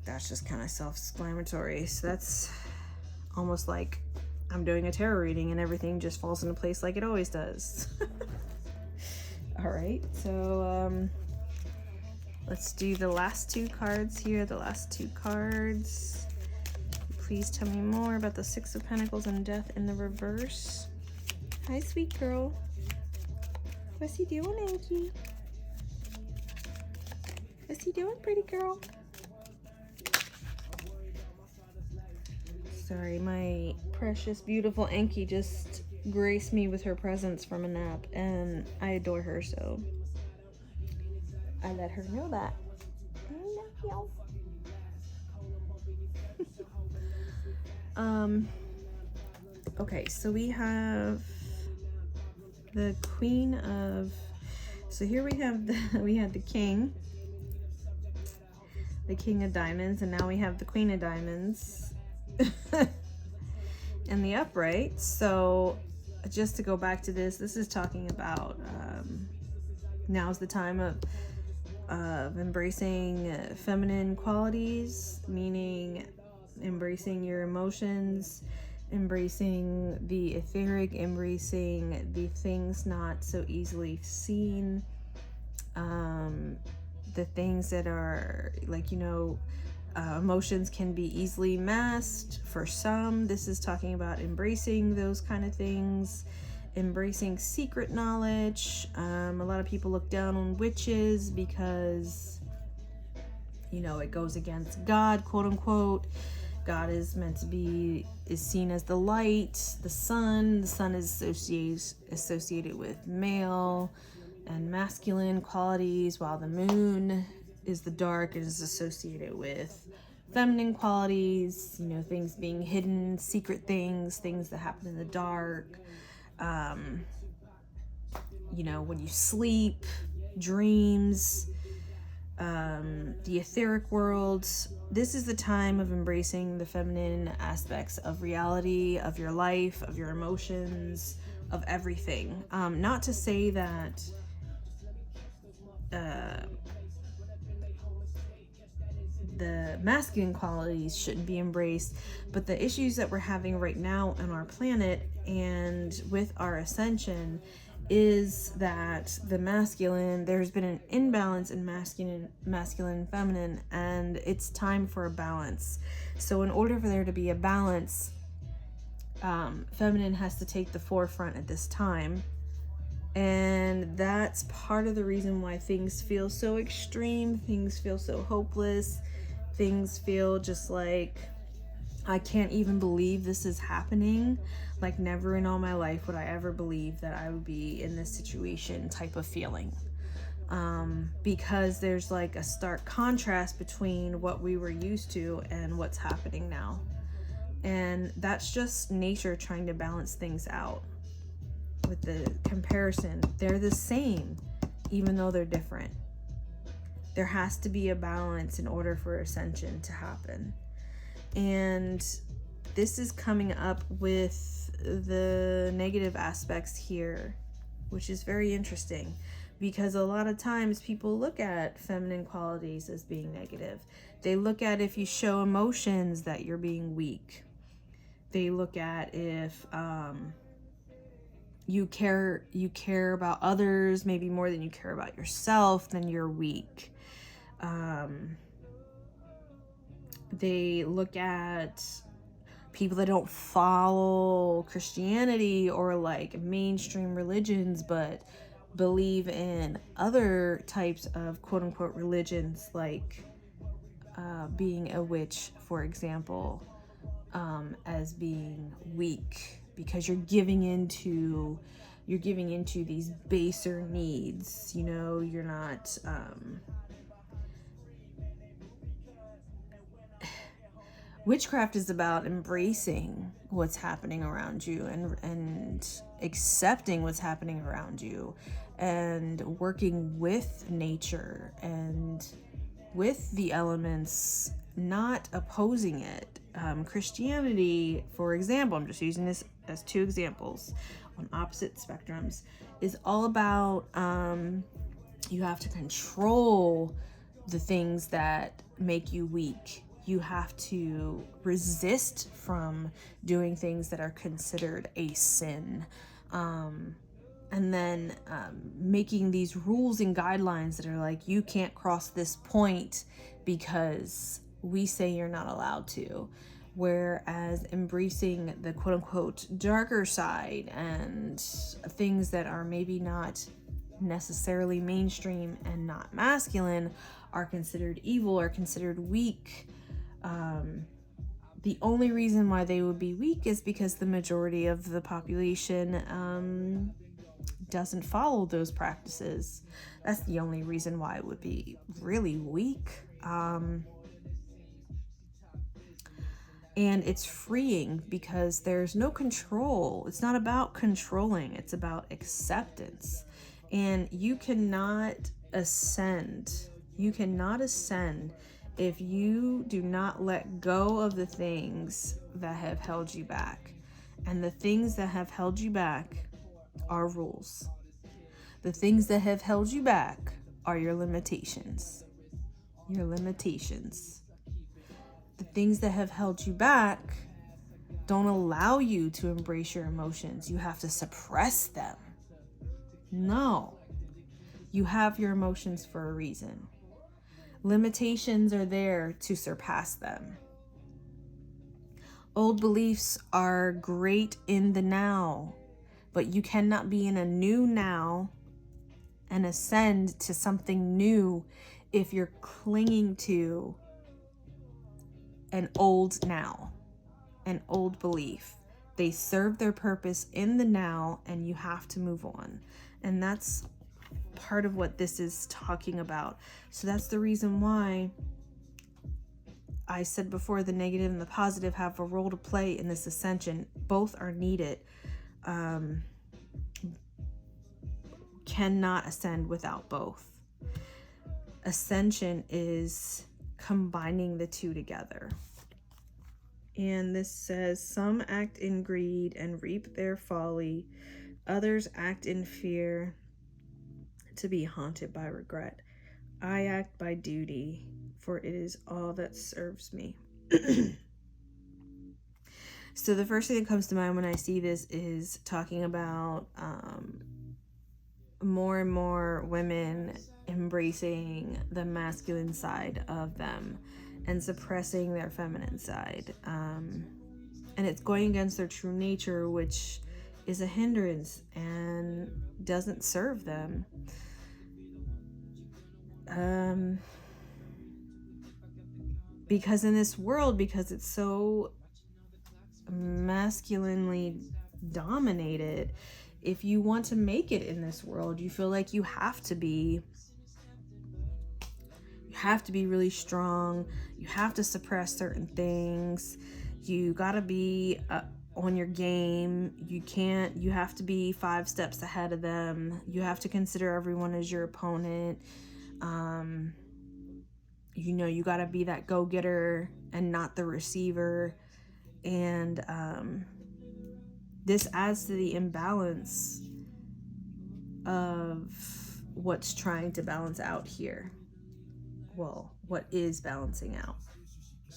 that's just kind of self-explanatory. So that's almost like I'm doing a tarot reading and everything just falls into place like it always does. All right, so let's do the last two cards here. The last two cards. Please tell me more about the Six of Pentacles and Death in the reverse. Hi, sweet girl. What's he doing, Anki? What's he doing, pretty girl? Sorry, my precious, beautiful Anki just graced me with her presence from a nap, and I adore her, so I let her know that. I love you. Okay, so we have the Queen of, so here we have we had the King of Diamonds, and now we have the Queen of Diamonds. And the upright. So just to go back to this is talking about now's the time of embracing feminine qualities, meaning embracing your emotions, embracing the etheric, embracing the things not so easily seen, the things that are like, emotions can be easily masked for some. This is talking about embracing those kind of things, embracing secret knowledge. A lot of people look down on witches because, it goes against God, quote unquote. God is seen as the light, the sun. The sun is associated with male and masculine qualities, while the moon is the dark, is associated with feminine qualities, things being hidden, secret things that happen in the dark. When you sleep, dreams, the etheric worlds. This is the time of embracing the feminine aspects of reality, of your life, of your emotions, of everything. Not to say that the masculine qualities shouldn't be embraced, but the issues that we're having right now on our planet and with our ascension is that the masculine, there's been an imbalance in masculine and feminine, and it's time for a balance. So in order for there to be a balance, feminine has to take the forefront at this time. And that's part of the reason why things feel so extreme, things feel so hopeless, things feel just like, I can't even believe this is happening. Like, never in all my life would I ever believe that I would be in this situation type of feeling. Because there's like a stark contrast between what we were used to and what's happening now. And that's just nature trying to balance things out. With the comparison, they're the same, even though they're different. There has to be a balance in order for ascension to happen. And this is coming up with the negative aspects here, which is very interesting, because a lot of times people look at feminine qualities as being negative. They look at if you show emotions that you're being weak. They look at if you care about others maybe more than you care about yourself, then you're weak. They look at people that don't follow Christianity or like mainstream religions, but believe in other types of quote unquote religions, like being a witch, for example, as being weak, because you're giving into these baser needs. You know, you're not witchcraft is about embracing what's happening around you and accepting what's happening around you, and working with nature and with the elements, not opposing it. Christianity, for example, I'm just using this as two examples on opposite spectrums, is all about you have to control the things that make you weak. You have to resist from doing things that are considered a sin. And then making these rules and guidelines that are like, you can't cross this point because we say you're not allowed to. Whereas embracing the quote unquote darker side and things that are maybe not necessarily mainstream and not masculine are considered evil, or considered weak. The only reason why they would be weak is because the majority of the population doesn't follow those practices. That's the only reason why it would be really weak. And it's freeing because there's no control. It's not about controlling, it's about acceptance. And you cannot ascend. You cannot ascend if you do not let go of the things that have held you back. And the things that have held you back are rules. The things that have held you back are your limitations. Your limitations. The things that have held you back don't allow you to embrace your emotions. You have to suppress them. No. You have your emotions for a reason. Limitations are there to surpass them. Old beliefs are great in the now, but you cannot be in a new now and ascend to something new if you're clinging to an old now, an old belief. They serve their purpose in the now, and you have to move on. And that's part of what this is talking about. So that's the reason why I said before, the negative and the positive have a role to play in this ascension. Both are needed. Cannot ascend without both. Ascension is combining the two together. And this says, some act in greed and reap their folly. Others act in fear to be haunted by regret. I act by duty, for it is all that serves me. So the first thing that comes to mind when I see this is talking about more and more women embracing the masculine side of them and suppressing their feminine side. And it's going against their true nature, which is a hindrance and doesn't serve them. Because in this world, because it's so masculinely dominated, if you want to make it in this world, you feel like you have to be really strong. You have to suppress certain things. You gotta be on your game. You have to be 5 steps ahead of them. You have to consider everyone as your opponent. You gotta be that go-getter and not the receiver. And this adds to the imbalance of what's trying to balance out here. Well, what is balancing out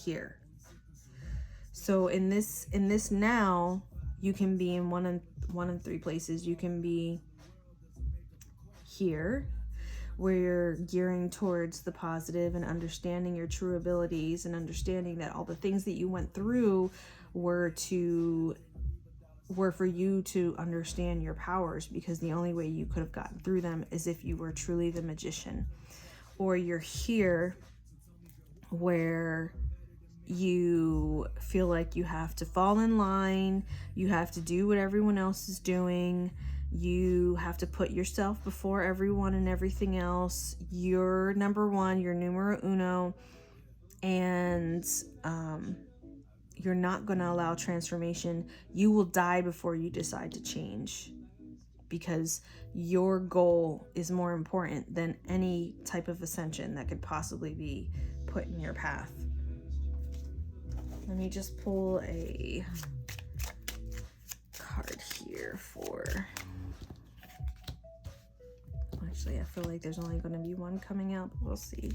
here. So in this now, you can be in one of 3 places. You can be here, where you're gearing towards the positive and understanding your true abilities and understanding that all the things that you went through were for you to understand your powers, because the only way you could have gotten through them is if you were truly the magician. Or you're here where you feel like you have to fall in line, you have to do what everyone else is doing, you have to put yourself before everyone and everything else. You're number one, you're numero uno, and you're not going to allow transformation. You will die before you decide to change, because your goal is more important than any type of ascension that could possibly be put in your path. Let me just pull a card here for... Actually, I feel like there's only going to be one coming out, but we'll see.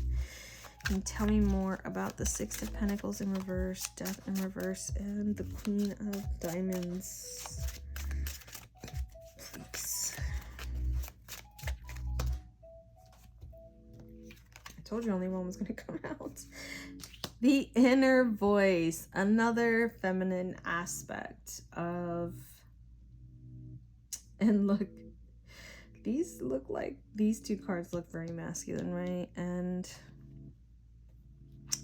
Can you tell me more about the 6 of Pentacles in reverse, Death in reverse, and the Queen of Diamonds? Please. I told you only one was going to come out. The inner voice, another feminine aspect of... And look, these 2 cards look very masculine, right? And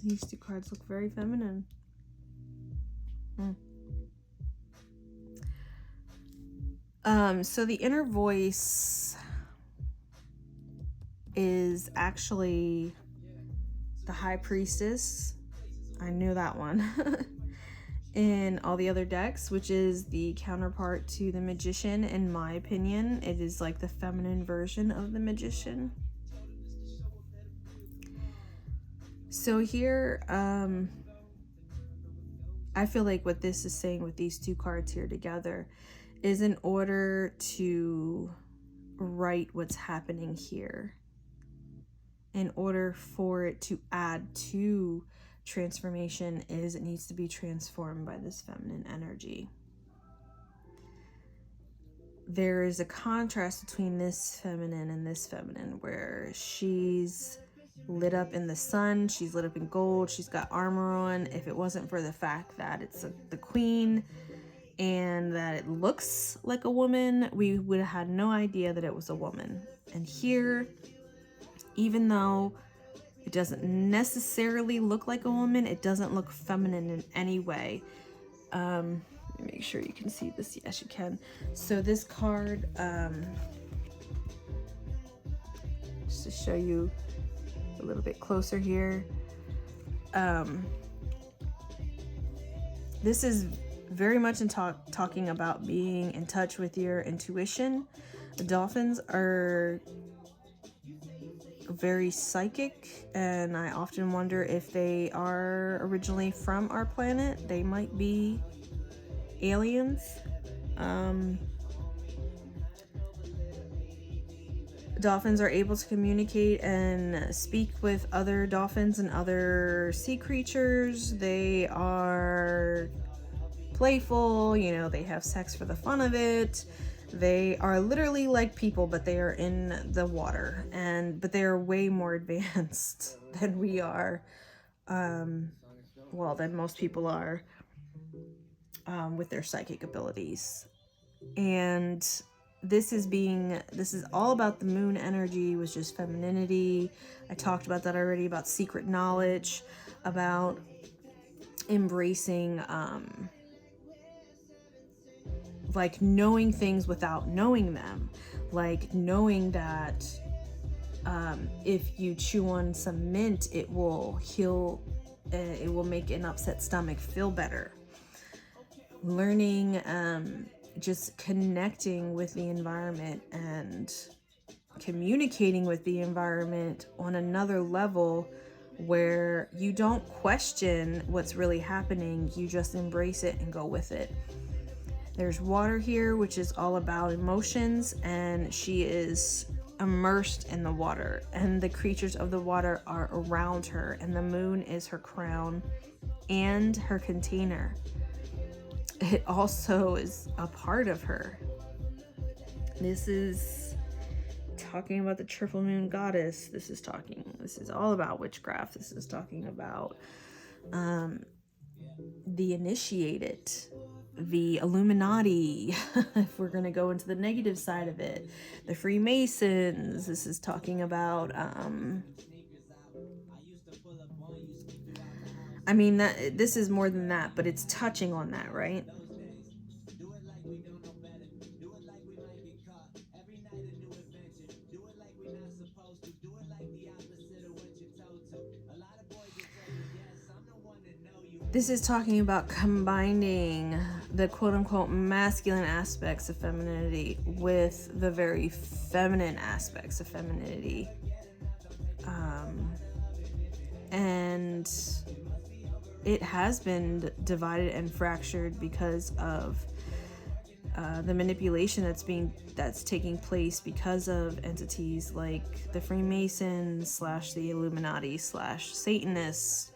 these 2 cards look very feminine. So the inner voice is actually the High Priestess. I knew that one. In all the other decks, which is the counterpart to the Magician. In my opinion, it is like the feminine version of the Magician. So here, I feel like what this is saying with these 2 cards here together is, in order to right what's happening here, in order for it to add to transformation, is it needs to be transformed by this feminine energy. There is a contrast between this feminine and this feminine, where she's lit up in the sun, she's lit up in gold, she's got armor on. If it wasn't for the fact that it's the queen and that it looks like a woman, we would have had no idea that it was a woman. And here, even though it doesn't necessarily look like a woman, it doesn't look feminine in any way. Let me make sure you can see this. Yes, you can. So this card, just to show you a little bit closer here, this is very much in talking about being in touch with your intuition. The dolphins are very psychic, and I often wonder if they are originally from our planet. They might be aliens. Dolphins are able to communicate and speak with other dolphins and other sea creatures. They are playful, they have sex for the fun of it. They are literally like people, but they are in the water, but they are way more advanced than we are. Well, than most people are, with their psychic abilities. And this is all about the moon energy, which is femininity. I talked about that already, about secret knowledge, about embracing like knowing things without knowing them, like knowing that if you chew on some mint, it will heal, it will make an upset stomach feel better. Learning, just connecting with the environment and communicating with the environment on another level, where you don't question what's really happening, you just embrace it and go with it. There's water here, which is all about emotions, and she is immersed in the water, and the creatures of the water are around her, and the moon is her crown and her container. It also is a part of her. This is talking about the triple moon goddess. This is all about witchcraft. This is talking about the initiated, the Illuminati, if we're going to go into the negative side of it, the Freemasons. This is talking about, I mean, that this is more than that, but it's touching on that, right? This is talking about combining the quote-unquote masculine aspects of femininity with the very feminine aspects of femininity. And it has been divided and fractured because of the manipulation that's taking place because of entities like the Freemasons / the Illuminati / Satanists.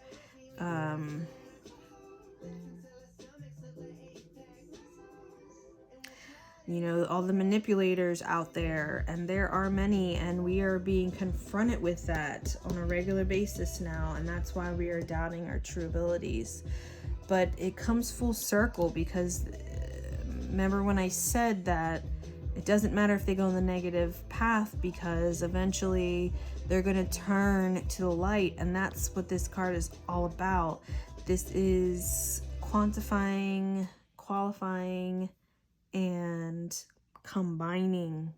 You know, all the manipulators out there, and there are many, and we are being confronted with that on a regular basis now, and that's why we are doubting our true abilities. But it comes full circle, because remember when I said that it doesn't matter if they go in the negative path, because eventually they're going to turn to the light, and that's what this card is all about. This is quantifying, qualifying, and combining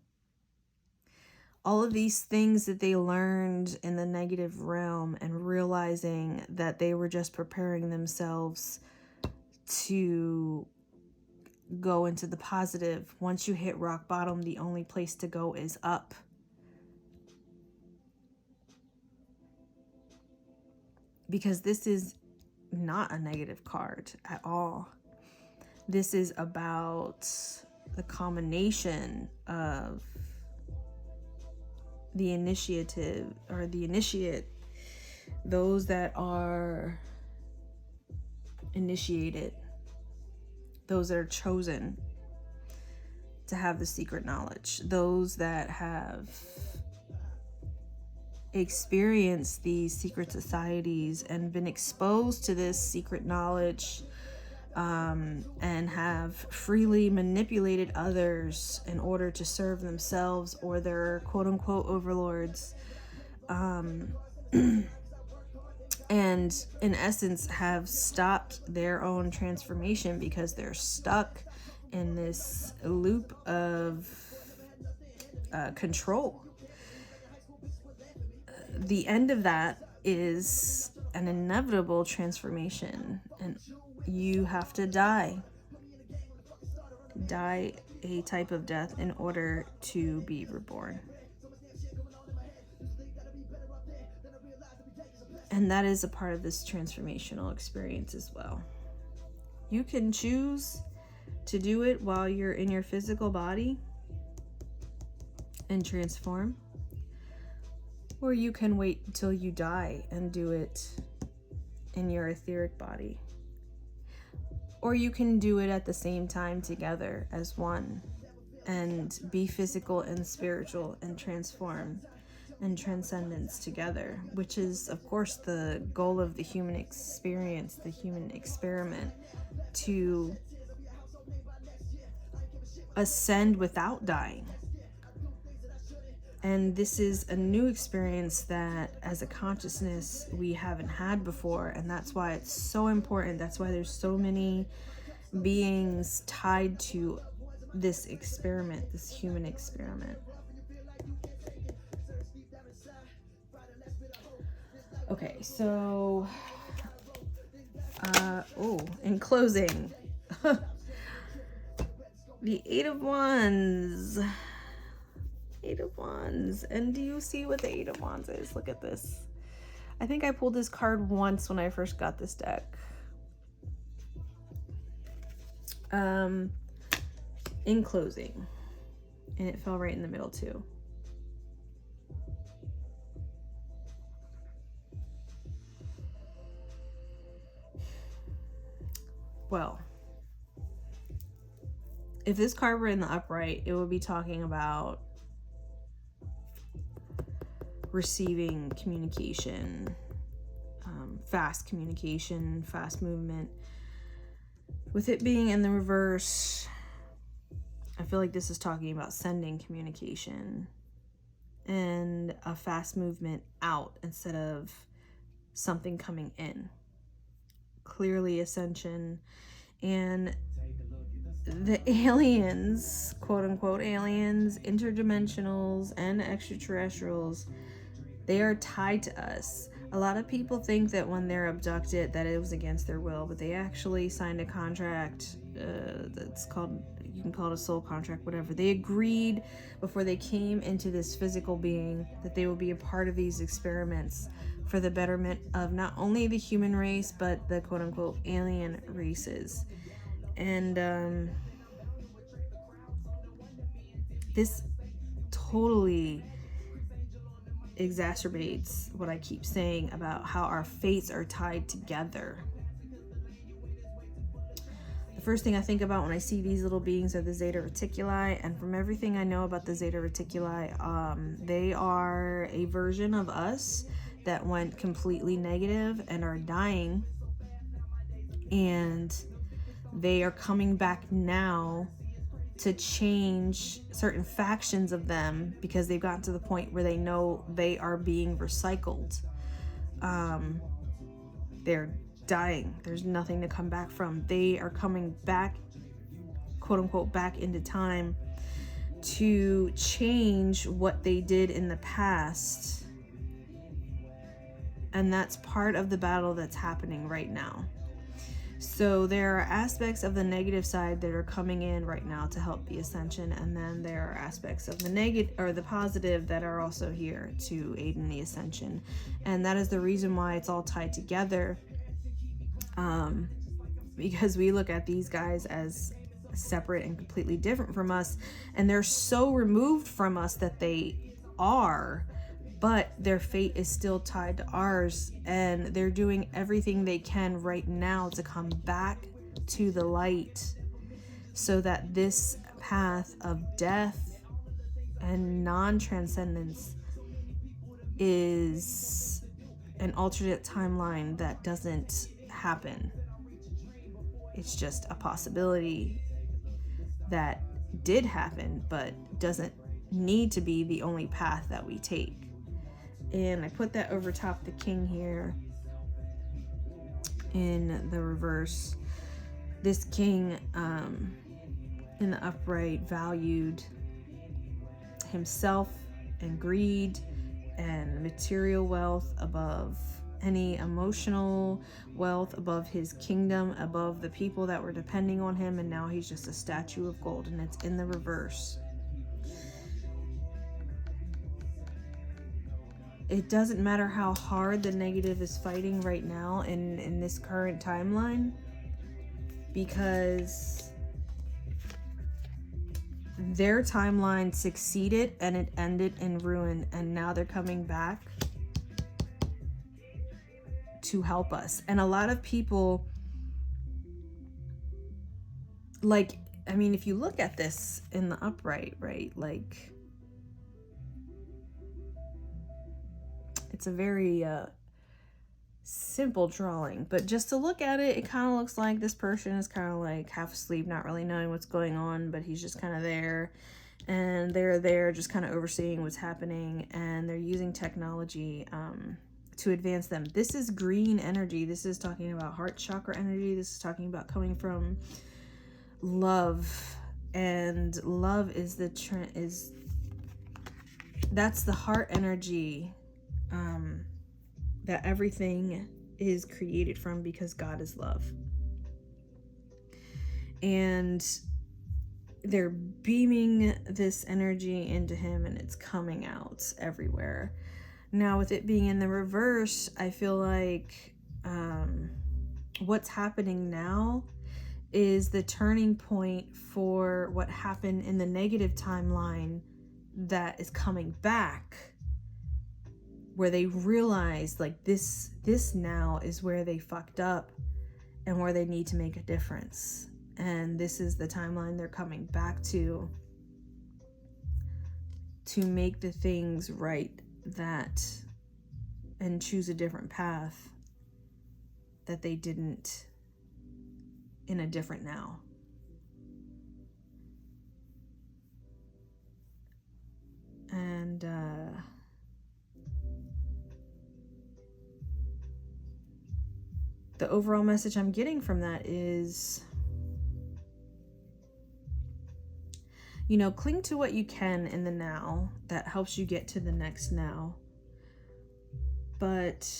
all of these things that they learned in the negative realm, and realizing that they were just preparing themselves to go into the positive. Once you hit rock bottom, the only place to go is up. Because this is not a negative card at all. This is about the combination of the initiative, or the initiate, those that are initiated, those that are chosen to have the secret knowledge, those that have experienced these secret societies and been exposed to this secret knowledge, and have freely manipulated others in order to serve themselves or their quote-unquote overlords, and in essence have stopped their own transformation because they're stuck in this loop of control. The end of that is an inevitable transformation, and you have to die a type of death in order to be reborn. And that is a part of this transformational experience as well. You can choose to do it while you're in your physical body and transform, or you can wait until you die and do it in your etheric body. Or you can do it at the same time together as one. and be physical and spiritual and transform and transcendence together, which is, of course, the goal of the human experience, the human experiment, to ascend without dying. And this is a new experience that as a consciousness we haven't had before, and that's why it's so important. That's why there's so many beings tied to this experiment, this human experiment. Okay, so in closing, the Eight of Wands. Eight of Wands. And do you see what the Eight of Wands is? Look at this. I think I pulled this card once when I first got this deck. In closing. And it fell right in the middle too. Well, if this card were in the upright, it would be talking about receiving communication, fast communication, fast movement. With it being in the reverse, I feel like this is talking about sending communication and a fast movement out instead of something coming in. Clearly Ascension and the aliens, quote unquote aliens, interdimensionals, and extraterrestrials, they are tied to us. A lot of people think that when they're abducted that it was against their will, but they actually signed a contract that's called, you can call it a soul contract, whatever. They agreed before they came into this physical being that they will be a part of these experiments for the betterment of not only the human race, but the quote unquote alien races. And this totally exacerbates what I keep saying about how our fates are tied together. The first thing I think about when I see these little beings are the Zeta Reticuli, and from everything I know about the Zeta Reticuli, they are a version of us that went completely negative and are dying, and they are coming back now to change certain factions of them because they've gotten to the point where they know they are being recycled. They're dying. There's nothing to come back from. They are coming back, quote unquote, back into time to change what they did in the past. And that's part of the battle that's happening right now. So there are aspects of the negative side that are coming in right now to help the ascension, and then there are aspects of the negative or the positive that are also here to aid in the ascension. And that is the reason why it's all tied together, because we look at these guys as separate and completely different from us, and they're so removed from us that they are, but their fate is still tied to ours, and they're doing everything they can right now to come back to the light so that this path of death and non-transcendence is an alternate timeline that doesn't happen. It's just a possibility that did happen, but doesn't need to be the only path that we take. And I put that over top the king here in the reverse. This king in the upright valued himself and greed and material wealth above any emotional wealth, above his kingdom, above the people that were depending on him, and now he's just a statue of gold, and it's in the reverse. It doesn't matter how hard the negative is fighting right now in this current timeline, because their timeline succeeded and it ended in ruin, and now they're coming back to help us. And a lot of people, like, I mean, if you look at this in the upright, right, like, it's a very simple drawing, but just to look at it, it kind of looks like this person is kind of like half asleep, not really knowing what's going on, but he's just kind of there, and they're there just kind of overseeing what's happening, and they're using technology to advance them. This is green energy. This is talking about heart chakra energy. This is talking about coming from love, and love is that's the heart energy that everything is created from, because God is love. And they're beaming this energy into him, and it's coming out everywhere. Now, with it being in the reverse, I feel like what's happening now is the turning point for what happened in the negative timeline that is coming back, where they realize like this now is where they fucked up and where they need to make a difference. And this is the timeline they're coming back to make the things right, that, and choose a different path that they didn't in a different now. And the overall message I'm getting from that is, you know, cling to what you can in the now that helps you get to the next now. But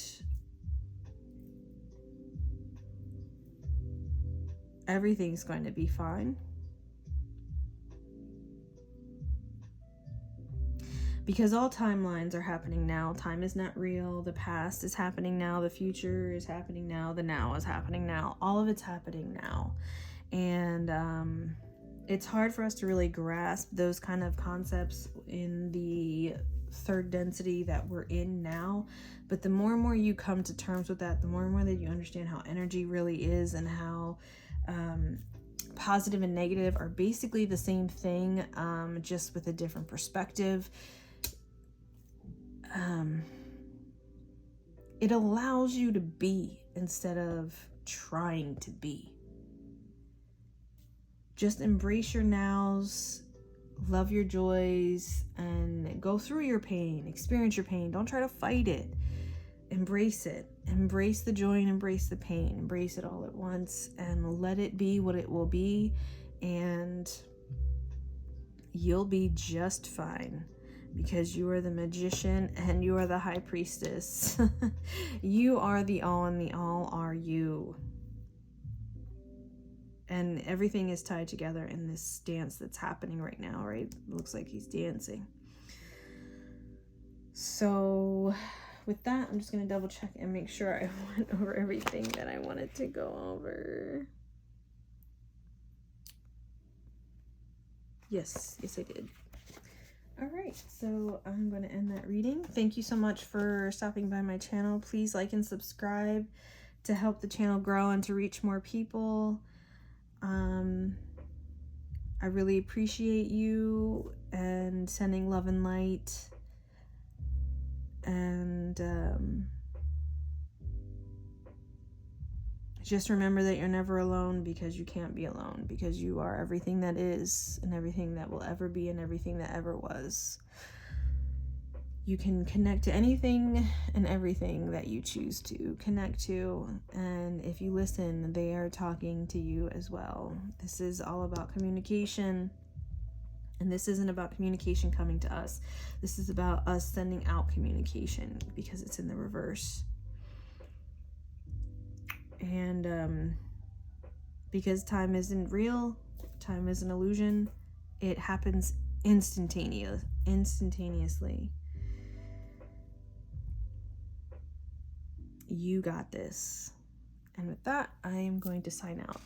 everything's going to be fine. Because all timelines are happening now. Time is not real. The past is happening now. The future is happening now. The now is happening now. All of it's happening now. And it's hard for us to really grasp those kind of concepts in the third density that we're in now. But the more and more you come to terms with that, the more and more that you understand how energy really is, and how positive and negative are basically the same thing, just with a different perspective. It allows you to be instead of trying to be. Just embrace your nows, love your joys, and go through your pain. Experience your pain. Don't try to fight it. Embrace it. Embrace the joy and embrace the pain. Embrace it all at once and let it be what it will be, and you'll be just fine, because you are the magician and you are the high priestess. You are the all, and the all are you. And everything is tied together in this dance that's happening right now, right? It looks like he's dancing. So with that, I'm just going to double check and make sure I went over everything that I wanted to go over. Yes, I did. All right, so I'm going to end that reading. Thank you so much for stopping by my channel. Please like and subscribe to help the channel grow and to reach more people. I really appreciate you, and sending love and light. And just remember that you're never alone, because you can't be alone, because you are everything that is, and everything that will ever be, and everything that ever was. You can connect to anything and everything that you choose to connect to, and if you listen, they are talking to you as well. This is all about communication, and this isn't about communication coming to us. This is about us sending out communication, because it's in the reverse. And because time isn't real, time is an illusion, it happens instantaneously. You got this. And with that, I am going to sign out.